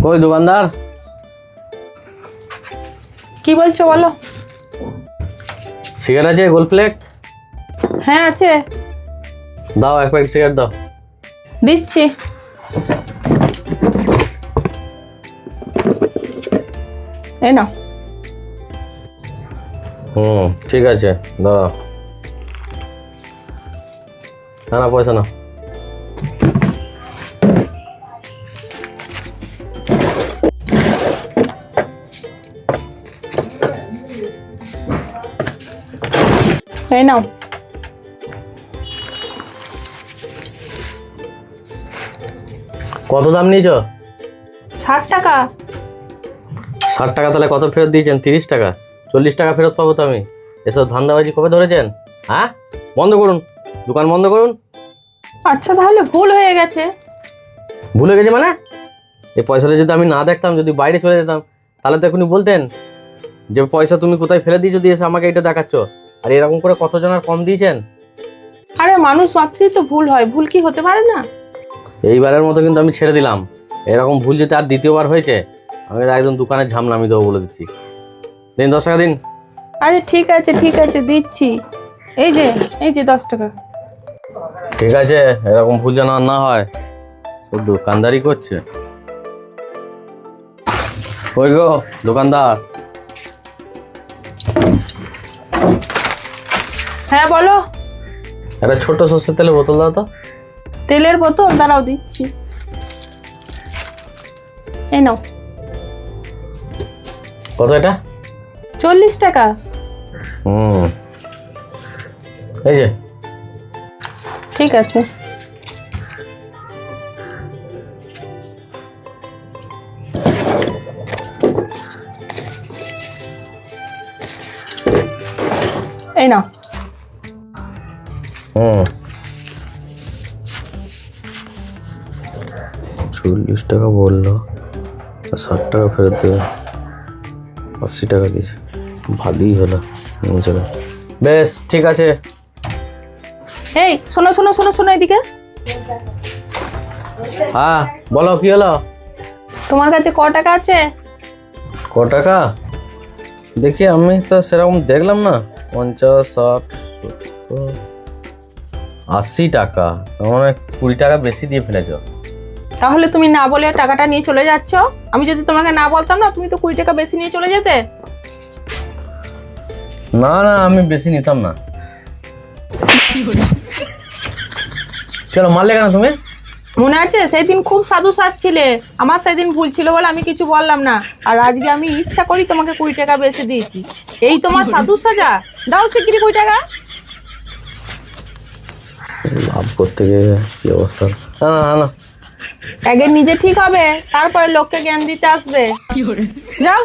কই দোকানদার? কি বলছো বলো। সিগারেট আছে গোল প্লেট? হ্যাঁ আছে, দাও এক প্যাকেট সিগারেট দাও। দিচ্ছি। এই নাও। ঠিক আছে দাও। না না পয়সা না। এই নাও। কত দাম নিয়েছো? 60 টাকা। 60 টাকা? তাহলে কত ফেরত দিয়েছেন? 30 টাকা। 40 টাকা ফেরত পাবো তো আমি? এসব ধান্দাবাজি কবে ধরেছেন? হ্যাঁ, বন্ধ করুন, দোকান বন্ধ করুন। আচ্ছা তাহলে ভুল হয়ে গেছে। ভুলে গেছে মানে? এই পয়সাটা যদি আমি না দেখতাম, যদি বাইরে চলে যেতাম, তাহলে তো এখনই বলতেন যে পয়সা তুমি কোথায় ফেলে দিয়েছো, দিয়ে এসে আমাকে এটা দেখাচ্ছ। আর এরকম করে কতজন আর কম দিয়েছেন? আরে মানুষ মাত্রই তো ভুল হয়, ভুল কি হতে পারে না? এইবারের মতো কিন্তু আমি ছেড়ে দিলাম। এরকম ভুল যদি আর দ্বিতীয়বার হয়েছে, আমি একদম দোকানে ঝাম নামিয়ে দেবো বলে দিচ্ছি। দিন 10 টাকা দিন। আরে ঠিক আছে দিচ্ছি। এই যে 10 টাকা। ঠিক আছে, এরকম ভুল যেন আর না হয়। সব দোকানদারি করছে। ওই গো দোকানদার। হ্যাঁ বলো। একটা ছোট সর্ষের তেলের বোতল দাও তো। তেলের বোতল? দাঁড়াও দিচ্ছি। এই নাও। কত এটা? 40 টাকা। এই যে। ঠিক আছে। এই নাও। 40 টাকা বললো, 60 টাকা ফেরত দেবে, 80 টাকা দিয়েছে। ভালোই হলো। চলো বেশ, ঠিক আছে। এই শোনো এদিকে। হ্যাঁ বলো, কি হলো? তোমার কাছে ক টাকা আছে? ক টাকা দেখি, আমি তো সেরকম দেখলাম না। 50, 60, 70, 80 টাকা। মানে 20 টাকা বেশি দিয়ে ফেলেছো। তাহলে তুমি না বলে টাকাটা নিয়ে চলে যাচ্ছ। আমি যদি তোমাকে না বলতাম না, তুমি তো 20 টাকা বেশি নিয়ে চলে যেতে। না না, আমি বেশি নিতাম না। কেন মারলে কেন তুমি? মনে আছে সেই দিন খুব সাধু সাজছিলে? আমার সেদিন ভুল ছিল বলে আমি কিছু বললাম না, আর আজকে আমি ইচ্ছা করি তোমাকে 20 টাকা বেশি দিয়েছি। এই তোমার সাধু সাজা? দাও শিগগিরি 20 টাকা। লাভ করতে গিয়ে কি অবস্থা। না না না, আগে নিজে ঠিক হবে, তারপরে লোককে জ্ঞান দিতে আসবে। যাও।